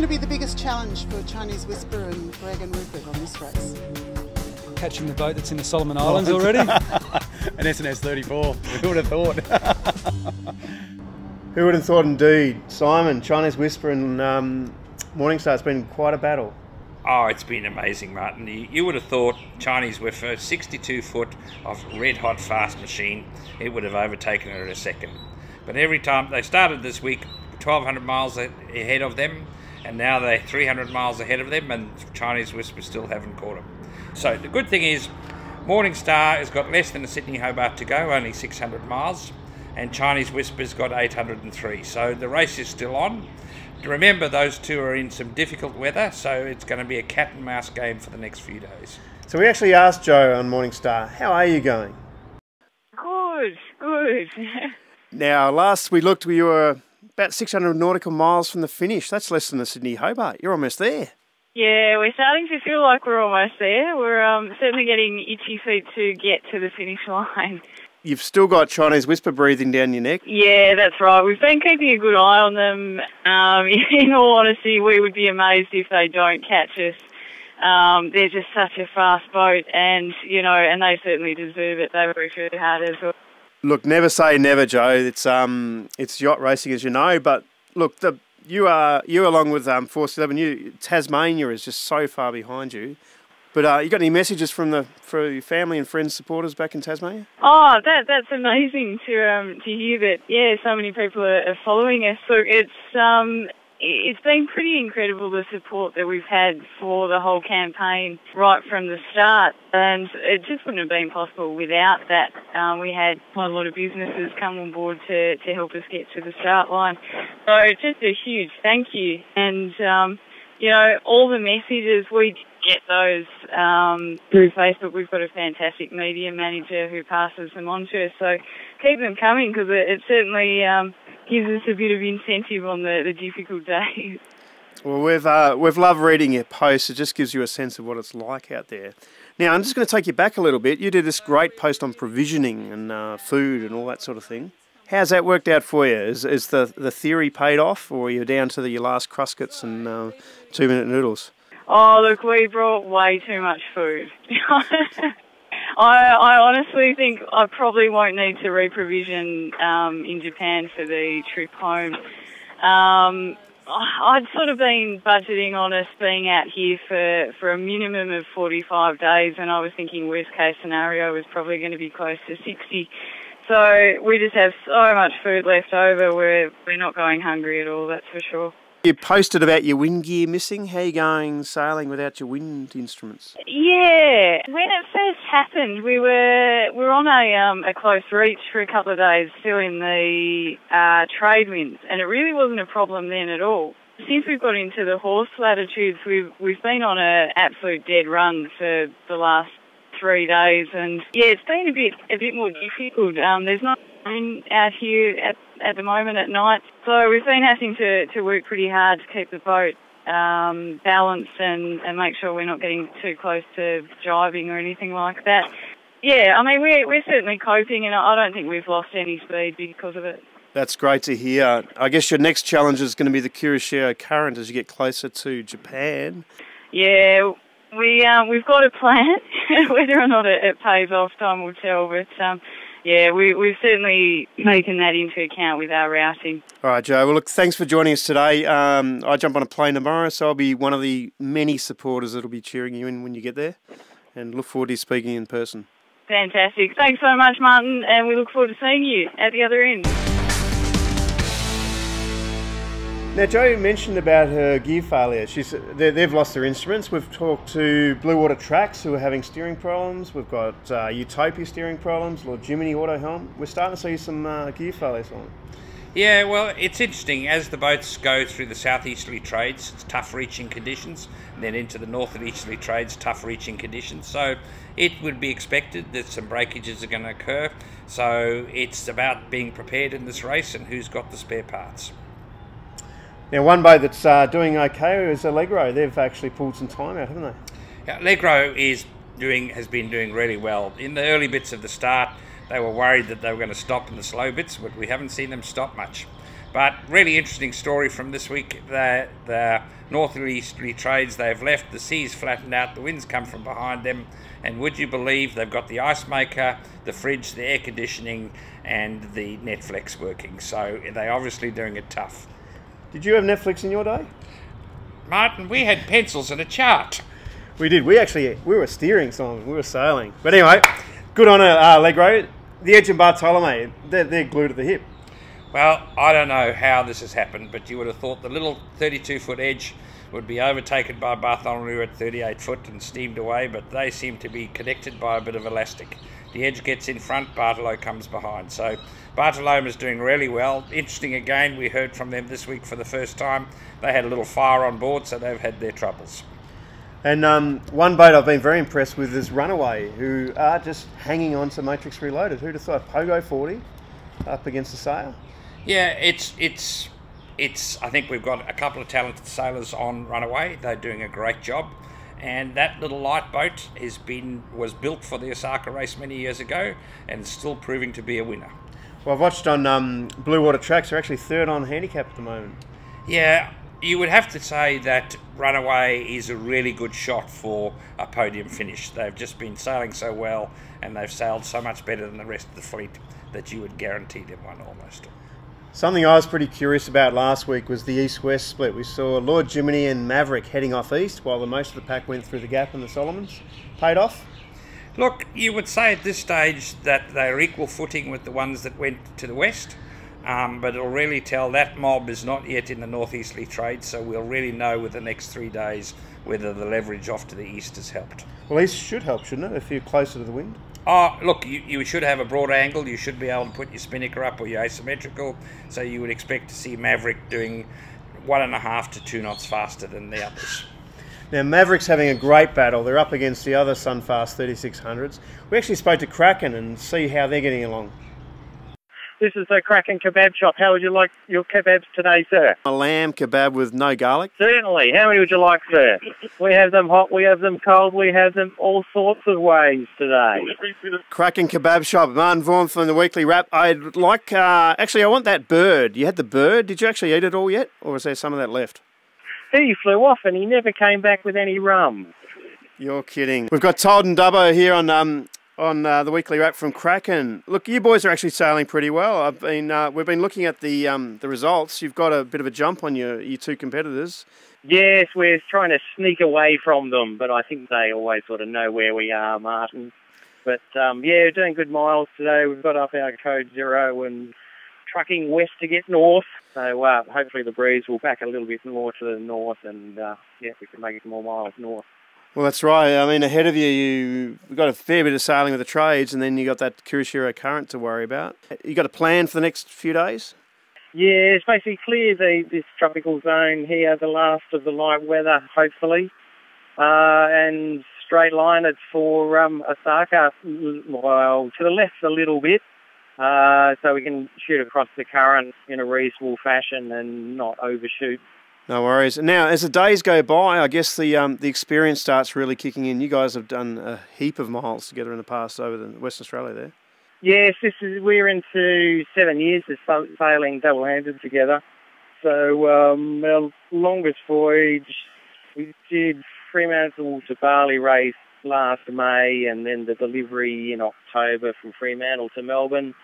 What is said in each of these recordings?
going to be the biggest challenge for Chinese Whisper and Greg and Rupert on this race? Catching the boat that's in the Solomon Islands already. An SNS 34. Who would have thought? Who would have thought indeed? Simon, Chinese Whisper and Morningstar, it's been quite a battle. Oh, it's been amazing, Martin. You would have thought Chinese Whisper, 62 foot of red hot fast machine, it would have overtaken her in a second. But every time they started this week 1,200 miles ahead of them, and now they're 300 miles ahead of them, and Chinese Whisper still haven't caught them. So the good thing is Morningstar has got less than the Sydney Hobart to go, only 600 miles, and Chinese Whisper's got 803. So the race is still on. Remember, those two are in some difficult weather, so it's going to be a cat and mouse game for the next few days. So we actually asked Joe on Morningstar, how are you going? Good. Now, last we looked, we were about 600 nautical miles from the finish. That's less than the Sydney Hobart. You're almost there. Yeah, we're starting to feel like we're almost there. We're certainly getting itchy feet to get to the finish line. You've still got Chinese Whisper breathing down your neck. Yeah, that's right. We've been keeping a good eye on them. In all honesty, we would be amazed if they don't catch us. They're just such a fast boat, and they certainly deserve it. They work really hard as well. Look, never say never, Joe. It's yacht racing, as you know. But look, you along with Force 11, Tasmania is just so far behind you. But you got any messages for your family and friends, supporters back in Tasmania? Oh, that's amazing to hear that. Yeah, so many people are following us. So it's been pretty incredible, the support that we've had for the whole campaign right from the start, and it just wouldn't have been possible without that. We had quite a lot of businesses come on board to help us get to the start line. So just a huge thank you, and all the messages we get those through Facebook. We've got a fantastic media manager who passes them on to us, so keep them coming, because it certainly gives us a bit of incentive on the difficult days. Well, we've loved reading your posts. It just gives you a sense of what it's like out there. Now, I'm just going to take you back a little bit. You did this great post on provisioning and food and all that sort of thing. How's that worked out for you? Is the theory paid off, or are you down to your last Cruskets and 2-minute noodles? Oh, look, we brought way too much food. I honestly think I probably won't need to reprovision in Japan for the trip home. I'd sort of been budgeting on us being out here for a minimum of 45 days, and I was thinking worst case scenario was probably going to be close to 60. So we just have so much food left over. We're not going hungry at all, that's for sure. You posted about your wind gear missing. How are you going sailing without your wind instruments? Yeah, when it first happened, we were on a close reach for a couple of days, still in the trade winds, and it really wasn't a problem then at all. Since we've got into the horse latitudes, we've been on an absolute dead run for the last 3 days, and yeah, it's been a bit more difficult. There's not moon out here at the moment at night, so we've been having to work pretty hard to keep the boat balanced and make sure we're not getting too close to jibing or anything like that. Yeah, I mean, we're certainly coping, and I don't think we've lost any speed because of it. That's great to hear. I guess your next challenge is going to be the Kuroshio Current as you get closer to Japan. Yeah, we've got a plan. Whether or not it pays off, time will tell. But yeah, we've certainly taken that into account with our routing. All right, Joe. Well, look, thanks for joining us today. I jump on a plane tomorrow, so I'll be one of the many supporters that'll be cheering you in when you get there, and look forward to speaking in person. Fantastic. Thanks so much, Martin, and we look forward to seeing you at the other end. Now, Jo mentioned about her gear failure. They've lost their instruments. We've talked to Blue Water Tracks, who are having steering problems. We've got Utopia steering problems, Lord Jiminy Auto Helm. We're starting to see some gear failures on. Yeah, well, it's interesting. As the boats go through the southeasterly trades, it's tough reaching conditions, and then into the northeasterly trades, tough reaching conditions. So it would be expected that some breakages are going to occur. So it's about being prepared in this race and who's got the spare parts. Now, one boat that's doing okay is Allegro. They've actually pulled some time out, haven't they? Yeah, Allegro has been doing really well. In the early bits of the start, they were worried that they were going to stop in the slow bits, but we haven't seen them stop much. But really interesting story from this week. The northeasterly trades, they've left, the sea's flattened out, the winds come from behind them, and would you believe they've got the ice maker, the fridge, the air conditioning, and the Netflix working. So they're obviously doing it tough. Did you have Netflix in your day? Martin, we had pencils and a chart. We did. We were steering, Simon. We were sailing. But anyway, good on Allegro. The Edge and Bartolome, they're glued to the hip. Well, I don't know how this has happened, but you would have thought the little 32-foot Edge would be overtaken by Bartholomew at 38 foot and steamed away, but they seem to be connected by a bit of elastic. The Edge gets in front, Bartolo comes behind. So Bartolome is doing really well. Interesting again, we heard from them this week for the first time. They had a little fire on board, so they've had their troubles. And one boat I've been very impressed with is Runaway, who are just hanging on to Matrix Reloaded. Who'd have thought Pogo 40 up against the sail? Yeah, it's. I think we've got a couple of talented sailors on Runaway. They're doing a great job, and that little light boat was built for the Osaka race many years ago, and still proving to be a winner. Well, I've watched on Blue Water Tracks. They're actually third on handicap at the moment. Yeah, you would have to say that Runaway is a really good shot for a podium finish. They've just been sailing so well, and they've sailed so much better than the rest of the fleet that you would guarantee them one almost. Something I was pretty curious about last week was the east-west split. We saw Lord Jiminy and Maverick heading off east while the most of the pack went through the gap in the Solomons. Paid off? Look, you would say at this stage that they're equal footing with the ones that went to the west, but it'll really tell that mob is not yet in the northeasterly trade, so we'll really know with the next 3 days whether the leverage off to the east has helped. Well, east should help, shouldn't it, if you're closer to the wind? Oh, look, you should have a broad angle. You should be able to put your spinnaker up or your asymmetrical, so you would expect to see Maverick doing 1.5 to 2 knots faster than the others. Now, Maverick's having a great battle. They're up against the other Sunfast 3600s. We actually spoke to Kraken and see how they're getting along. This is the Kraken Kebab Shop. How would you like your kebabs today, sir? A lamb kebab with no garlic. Certainly. How many would you like, sir? We have them hot, we have them cold, we have them all sorts of ways today. Kraken Kebab Shop. Martin Vaughan from the Weekly Wrap. I'd like, actually, I want that bird. You had the bird. Did you actually eat it all yet? Or is there some of that left? He flew off and he never came back with any rum. You're kidding. We've got Told and Dubbo here on the Weekly Wrap from Kraken. Look, you boys are actually sailing pretty well. We've been looking at the results. You've got a bit of a jump on your two competitors. Yes, we're trying to sneak away from them, but I think they always sort of know where we are, Martin. But yeah, we're doing good miles today. We've got up our code 0 and trucking west to get north. So hopefully the breeze will back a little bit more to the north, and yeah, we can make it more miles north. Well, that's right. I mean, ahead of you've got a fair bit of sailing with the trades, and then you got that Kurashiro current to worry about. You got a plan for the next few days? Yeah, it's basically clear this tropical zone here, the last of the light weather, hopefully. And straight line it for Osaka, well, to the left a little bit, so we can shoot across the current in a reasonable fashion and not overshoot. No worries. Now, as the days go by, I guess the experience starts really kicking in. You guys have done a heap of miles together in the past over in Western Australia there. Yes, we're into 7 years of sailing double-handed together. So our longest voyage, we did Fremantle to Bali race last May, and then the delivery in October from Fremantle to Melbourne,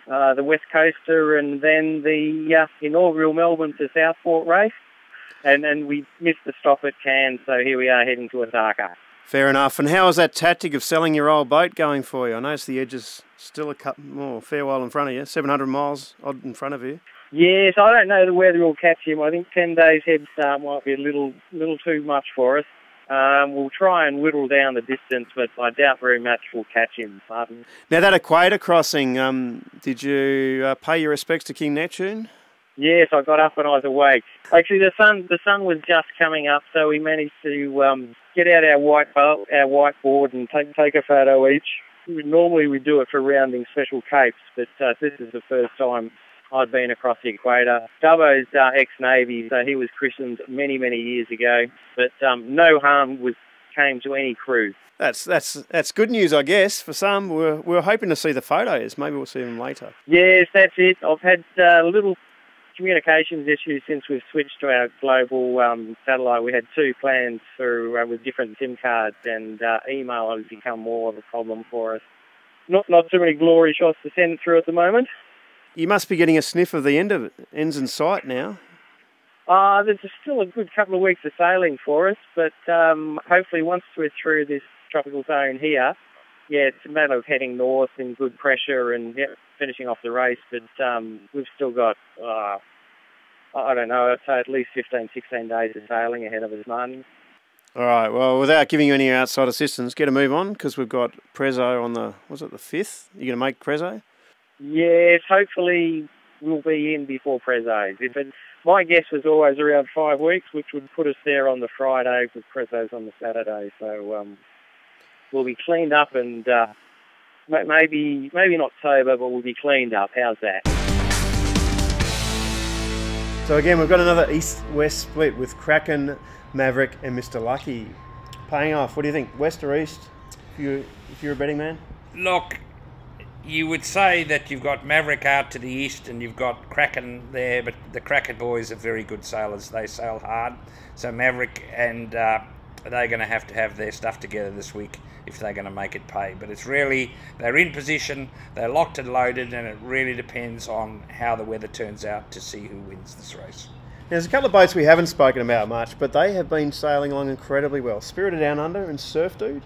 the West Coaster, and then the inaugural Melbourne to Southport race. And we missed the stop at Cairns, so here we are heading to Osaka. Fair enough. And how is that tactic of selling your old boat going for you? I notice the Edge is still a fair while in front of you, 700 miles odd in front of you. Yes, I don't know the weather will catch him. I think 10 days head start might be a little too much for us. We'll try and whittle down the distance, but I doubt very much we'll catch him. Pardon. Now, that equator crossing, did you pay your respects to King Neptune? Yes, I got up and I was awake. Actually, the sun was just coming up, so we managed to get out our whiteboard and take a photo each. Normally we do it for rounding special capes, but this is the first time I'd been across the equator. Dubbo's ex-Navy, so he was christened many, many years ago, but no harm came to any crew. That's good news, I guess. For some, we're hoping to see the photos. Maybe we'll see them later. Yes, that's it. I've had little communications issues since we've switched to our global satellite. We had 2 plans through with different SIM cards, and email has become more of a problem for us. Not too many glory shots to send through at the moment. You must be getting a sniff of the end of it. Ends in sight now. There's still a good couple of weeks of sailing for us, but hopefully once we're through this tropical zone here, it's a matter of heading north in good pressure and finishing off the race. But we've still got, I don't know, I'd say at least 15, 16 days of sailing ahead of us, Martin. All right, well, without giving you any outside assistance, get a move on, because we've got Prezzo on the 5th? Are you going to make Prezzo? Yes, hopefully we'll be in before Prezzo's. My guess was always around 5 weeks, which would put us there on the Friday with Prezzo's on the Saturday. So we'll be cleaned up and maybe not sober, but we'll be cleaned up. How's that? So again, we've got another east-west split with Kraken, Maverick and Mr. Lucky. Paying off. What do you think, west or east, if you're a betting man? Look, you would say that you've got Maverick out to the east and you've got Kraken there, but the Kraken boys are very good sailors. They sail hard. So Maverick and they're going to have their stuff together this week if they're going to make it pay. But it's really, they're in position, they're locked and loaded, and it really depends on how the weather turns out to see who wins this race. There's a couple of boats we haven't spoken about much, but they have been sailing along incredibly well. Spirited Down Under and Surf Dude.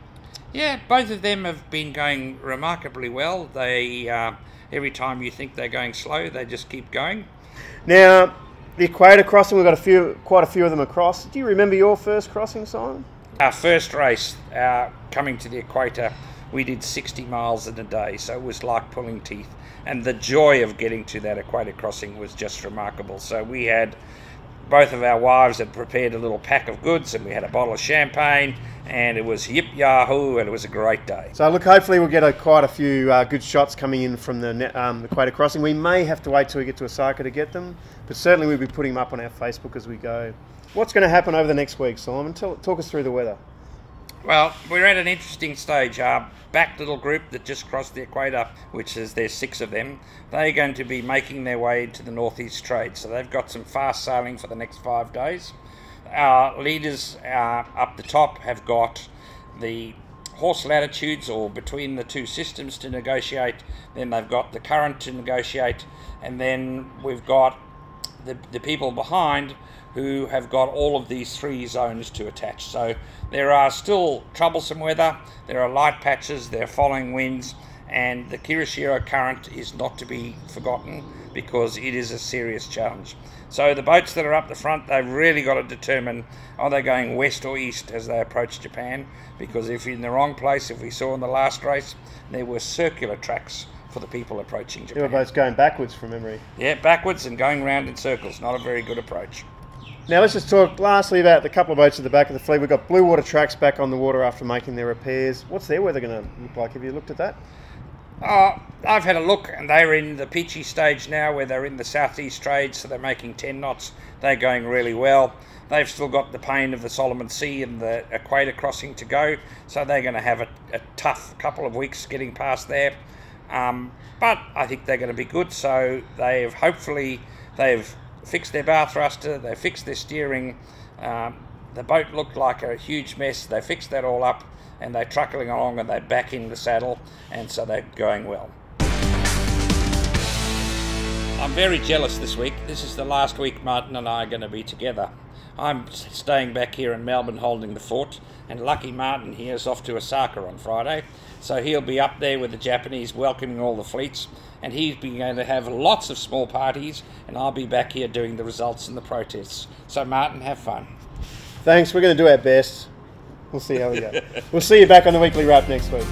Yeah, both of them have been going remarkably well. They every time you think they're going slow, they just keep going. Now, the Equator crossing, we've got quite a few of them across. Do you remember your first crossing, Simon? Our first race, coming to the Equator, we did 60 miles in a day, so it was like pulling teeth. And the joy of getting to that Equator crossing was just remarkable. So we had, both of our wives had prepared a little pack of goods, and we had a bottle of champagne, and it was yip yahoo, and it was a great day. So look, hopefully we'll get quite a few good shots coming in from the Equator crossing. We may have to wait till we get to Osaka to get them, but certainly we'll be putting them up on our Facebook as we go. What's going to happen over the next week, Simon? Talk us through the weather. Well, we're at an interesting stage. Our back little group that just crossed the Equator, which is there's 6 of them, they're going to be making their way to the northeast trade. So they've got some fast sailing for the next 5 days. Our leaders up the top have got the horse latitudes, or between the 2 systems, to negotiate. Then they've got the current to negotiate, and then we've got the people behind who have got all of these 3 zones to attach. So there are still troublesome weather, there are light patches, there are following winds, and the Kirishiro current is not to be forgotten because it is a serious challenge. So the boats that are up the front, they've really got to determine, are they going west or east as they approach Japan? Because if you're in the wrong place, if we saw in the last race, there were circular tracks for the people approaching Japan. There were boats going backwards from memory. Yeah, backwards and going round in circles, not a very good approach. Now let's just talk lastly about the couple of boats at the back of the fleet. We've got Blue Water Tracks back on the water after making their repairs. What's their weather going to look like? Have you looked at that? I've had a look, and they're in the peachy stage now where they're in the southeast trade, so they're making 10 knots. They're going really well. They've still got the pain of the Solomon Sea and the Equator crossing to go, so they're going to have a tough couple of weeks getting past there. But I think they're going to be good, so they've fixed their bow thruster, they fixed their steering. The boat looked like a huge mess. They fixed that all up, and they're truckling along, and they're back in the saddle, and so they're going well. I'm very jealous this week. This is the last week Martin and I are going to be together. I'm staying back here in Melbourne holding the fort, and Lucky Martin here is off to Osaka on Friday, so he'll be up there with the Japanese welcoming all the fleets, and he's going to have lots of small parties, and I'll be back here doing the results and the protests. So Martin, have fun. Thanks, we're going to do our best. We'll see how we go. We'll see you back on the Weekly Wrap next week.